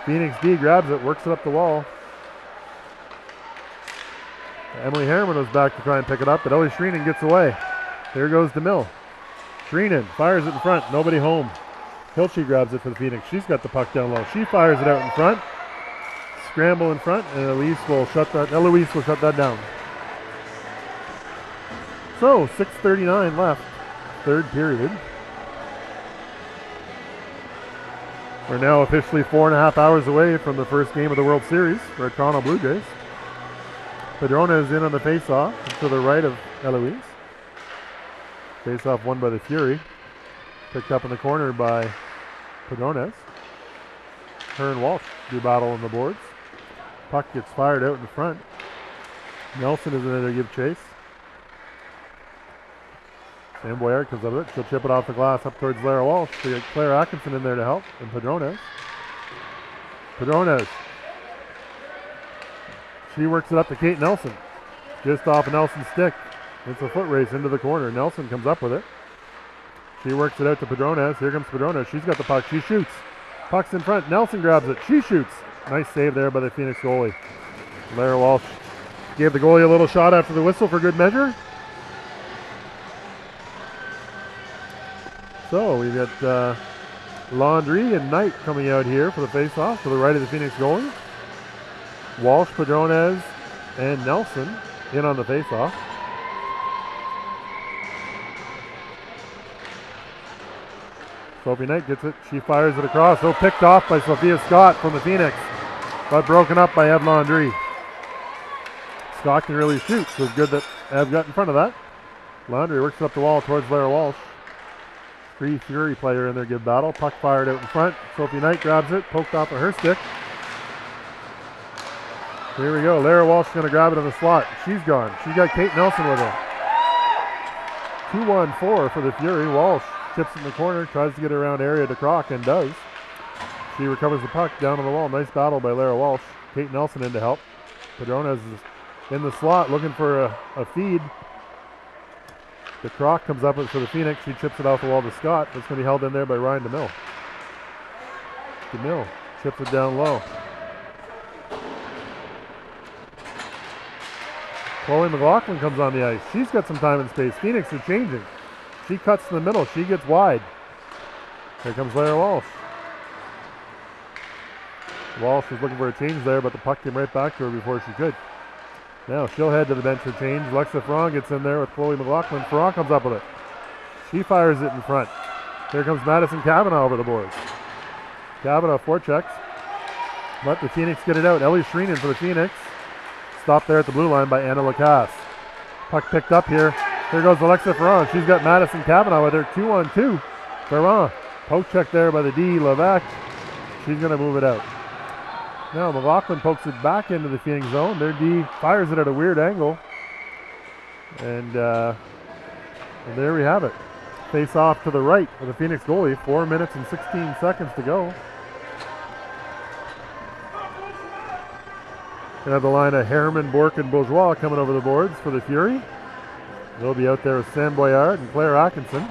Pheonix D grabs it, works it up the wall. Emily Harriman was back to try and pick it up, but Ellie Shreenan gets away. There goes DeMille. Shreenan fires it in front, nobody home. Hilchey grabs it for the Pheonix. She's got the puck down low. She fires it out in front. Scramble in front, and Eloise will shut that down. So, 6:39 left, third period. We're now officially 4.5 hours away from the first game of the World Series for our Toronto Blue Jays. Padrona is in on the face-off to the right of Eloise. Face-off won by the Fury. Picked up in the corner by Padrones. Her and Walsh do battle on the boards. Puck gets fired out in front. Nelson is in there to give chase. Sam Boyard comes up with it. She'll chip it off the glass up towards Lara Walsh. We got Claire Atkinson in there to help. And Padrones. Padrones. She works it up to Kate Nelson. Just off Nelson's stick. It's a foot race into the corner. Nelson comes up with it. She works it out to Padrones. Here comes Padrones. She's got the puck. She shoots. Puck's in front. Nelson grabs it. She shoots. Nice save there by the Pheonix goalie. Lara Walsh gave the goalie a little shot after the whistle for good measure. So we've got Laundrie and Knight coming out here for the face-off to the right of the Pheonix goalie. Walsh, Padrones, and Nelson in on the face-off. Sophie Knight gets it. She fires it across. Oh, picked off by Sophia Scott from the Pheonix, but broken up by Ev Laundrie. Scott can really shoot, so it's good that Ev got in front of that. Laundrie works it up the wall towards Lara Walsh. Free Fury player in there give battle. Puck fired out in front. Sophie Knight grabs it, poked off of her stick. Here we go. Lara Walsh is going to grab it in the slot. She's gone. She's got Kate Nelson with her. 2-1-4 for the Fury. Walsh chips in the corner, tries to get around area to Croc, and does. She recovers the puck down on the wall. Nice battle by Lara Walsh. Kate Nelson in to help. Padrones is in the slot looking for a feed. The Croc comes up for the Pheonix. He chips it off the wall to Scott. That's going to be held in there by Ryan DeMille. DeMille chips it down low. Chloe McLaughlin comes on the ice. She's got some time and space. Pheonix are changing. She cuts to the middle. She gets wide. Here comes Lara Walsh. Walsh was looking for a change there, but the puck came right back to her before she could. Now she'll head to the bench for change. Alexa Ferrand gets in there with Chloe McLaughlin. Ferrand comes up with it. She fires it in front. Here comes Madison Kavanaugh over the boards. Kavanaugh forechecks. But the Pheonix get it out. Ellie Shreenan for the Pheonix. stopped there at the blue line by Anna Lacasse. Puck picked up here. Here goes Alexa Ferrand. She's got Madison Cavanaugh with her 2-on-2. Ferrand, poke check there by the D, Levesque. She's going to move it out. Now McLaughlin pokes it back into the Pheonix zone. Their D fires it at a weird angle. And there we have it. Face off to the right of the Pheonix goalie. 4 minutes and 16 seconds to go. Gonna have the line of Harriman, Bourque, and Bourgeois coming over the boards for the Fury. They'll be out there with Sam Boyard and Claire Atkinson.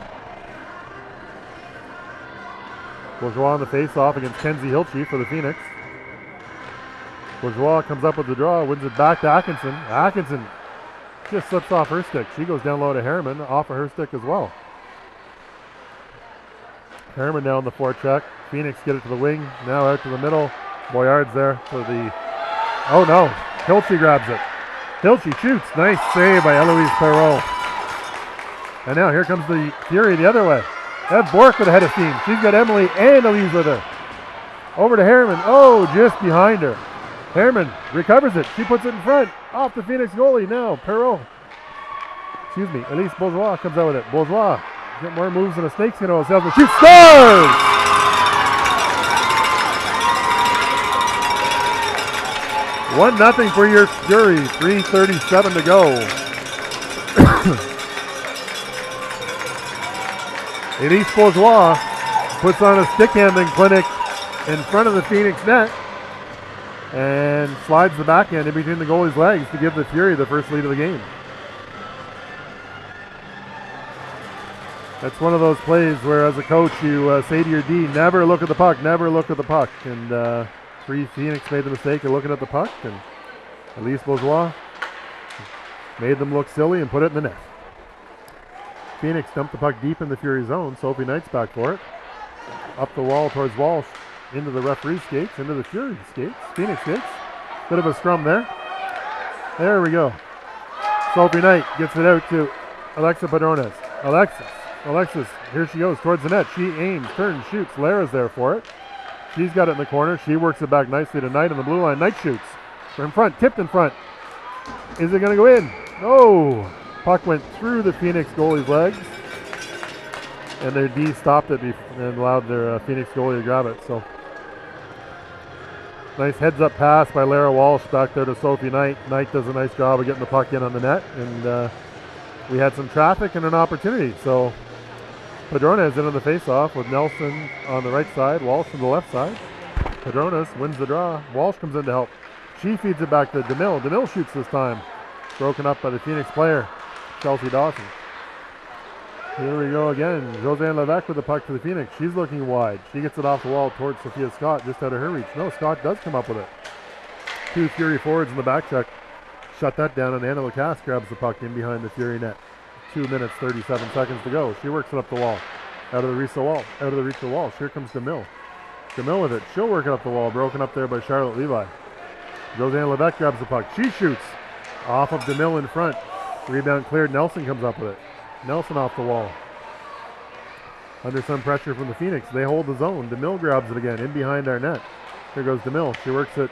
Bourgeois on the face-off against Kenzie Hilchey for the Pheonix. Bourgeois comes up with the draw, wins it back to Atkinson. Atkinson just slips off her stick. She goes down low to Harriman, off of her stick as well. Harriman now on the forecheck. Pheonix get it to the wing, now out to the middle. Boyard's there for the... Oh no, Hilchey grabs it. Hilchey shoots, nice save by Eloise Perreault. And now here comes the Fury the other way. That's Bourque with a head of steam. She's got Emily and Elise with her. Over to Harriman, oh, just behind her. Harriman recovers it, she puts it in front. Off the Pheonix goalie now, Perreault. Excuse me, Elise Bourgeois comes out with it. Bourgeois, get more moves than a snake's gonna salesman. She scores! 1-0 for your Fury, 3:37 to go. Elise Bourgeois puts on a stick handling clinic in front of the Pheonix net and slides the backhand in between the goalie's legs to give the Fury the first lead of the game. That's one of those plays where as a coach you say to your D, never look at the puck, never look at the puck. And Pheonix made the mistake of looking at the puck, and Elise Bourgeois made them look silly and put it in the net. Pheonix dumped the puck deep in the Fury zone. Sophie Knight's back for it. Up the wall towards Walsh, into the referee skates, into the Fury skates, Pheonix skates. Bit of a scrum there. There we go. Sophie Knight gets it out to Alexa Padrones. Alexis, here she goes towards the net. She aims, turns, shoots. Lara's there for it. She's got it in the corner. She works it back nicely to Knight on the blue line. Knight shoots. In front, tipped in front. Is it going to go in? No. Puck went through the Pheonix goalie's legs. And their D stopped it and allowed their Pheonix goalie to grab it. So nice heads-up pass by Lara Walsh back there to Sophie Knight. Knight does a nice job of getting the puck in on the net. And we had some traffic and an opportunity. So Padrones in on the face-off with Nelson on the right side, Walsh on the left side. Padrones wins the draw. Walsh comes in to help. She feeds it back to DeMille. DeMille shoots this time. Broken up by the Pheonix player, Chelsea Dawson. Here we go again. Joseanne Levesque with the puck to the Pheonix. She's looking wide. She gets it off the wall towards Sophia Scott, just out of her reach. No, Scott does come up with it. Two Fury forwards in the back check. Shut that down, and Anna Lacasse grabs the puck in behind the Fury net. 2 minutes, 37 seconds to go. She works it up the wall. Out of the reach of the wall. Here comes DeMille. DeMille with it. She'll work it up the wall. Broken up there by Charlotte Levi. Joseanne Levesque grabs the puck. She shoots. Off of DeMille in front. Rebound cleared. Nelson comes up with it. Nelson off the wall. Under some pressure from the Pheonix. They hold the zone. DeMille grabs it again in behind our net. Here goes DeMille. She works it.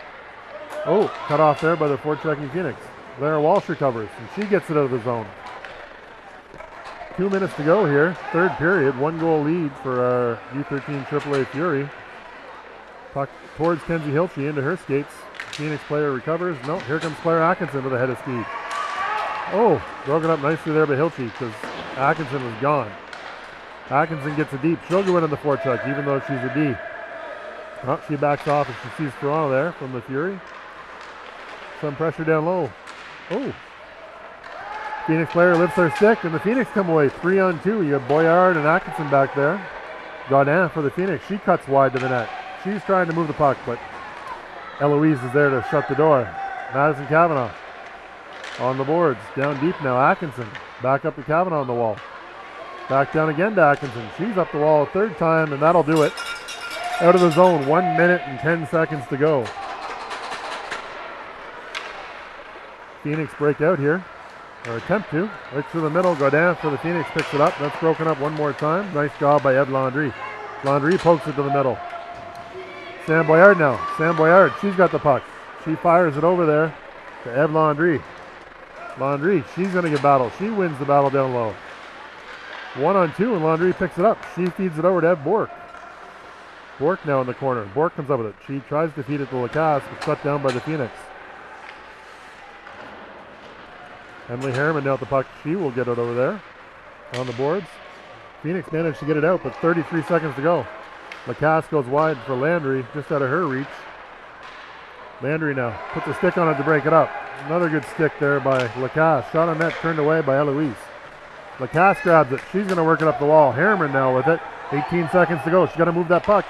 Oh, cut off there by the forechecking Pheonix. Lara Walsh recovers, and she gets it out of the zone. 2 minutes to go here. Third period. 1-goal lead for our U13 AAA Fury. Puck towards Kenzie Hilchey into her skates. Pheonix player recovers. No, here comes Claire Atkinson with a head of speed. Oh, broken up nicely there by Hilchey because Atkinson was gone. Atkinson gets it deep. She'll go in on the forecheck even though she's a D. Oh, she backs off and she sees Toronto there from the Fury. Some pressure down low. Oh. Pheonix player lifts her stick and the Pheonix come away 3-on-2. You have Boyard and Atkinson back there. Godin for the Pheonix. She cuts wide to the net. She's trying to move the puck, but Eloise is there to shut the door. Madison Cavanaugh on the boards. Down deep now. Atkinson. Back up to Cavanaugh on the wall. Back down again to Atkinson. She's up the wall a third time, and that'll do it. Out of the zone. 1 minute and 10 seconds to go. Pheonix break out here. Or attempt to. Right through the middle. Godin for the Pheonix picks it up. That's broken up one more time. Nice job by Ed Landry. Landry pokes it to the middle. Sam Boyard now. Sam Boyard. She's got the puck. She fires it over there to Eve Landry. Landry, she's going to get battle. She wins the battle down low. 1-on-2, and Landry picks it up. She feeds it over to Eve Bork. Bork now in the corner. Bork comes up with it. She tries to feed it to Lacasse, but shut down by the Pheonix. Emily Harriman now at the puck. She will get it over there on the boards. Pheonix managed to get it out, but 33 seconds to go. Lacasse goes wide for Landry, just out of her reach. Landry now puts a stick on it to break it up. Another good stick there by Lacasse. Shot on net, turned away by Eloise. Lacasse grabs it. She's going to work it up the wall. Harriman now with it. 18 seconds to go. She's got to move that puck.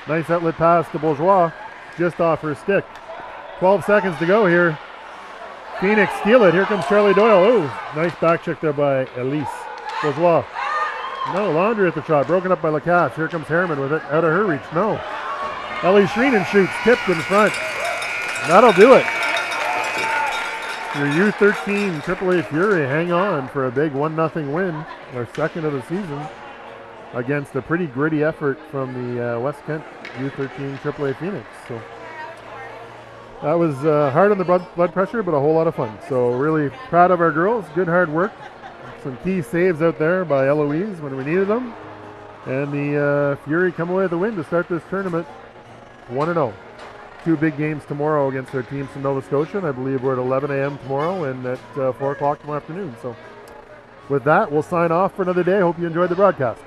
Nice outlet pass to Bourgeois, just off her stick. 12 seconds to go here. Pheonix steal it. Here comes Charlie Doyle. Ooh, nice back check there by Elise. Bourgeois. No, Landry at the shot. Broken up by Lacasse. Here comes Harriman with it. Out of her reach. No. Ellie Shreenan shoots. Tipped in front. That'll do it. Your U13 AAA Fury hang on for a big 1-0 win. Their second of the season against a pretty gritty effort from the West Kent U13 AAA Pheonix. So that was hard on the blood pressure, but a whole lot of fun. So really proud of our girls. Good hard work. Some key saves out there by Eloise when we needed them. And the Fury come away with the win to start this tournament 1-0. 2 big games tomorrow against our teams from Nova Scotia. And I believe we're at 11 a.m. tomorrow and at 4 o'clock tomorrow afternoon. So with that, we'll sign off for another day. Hope you enjoyed the broadcast.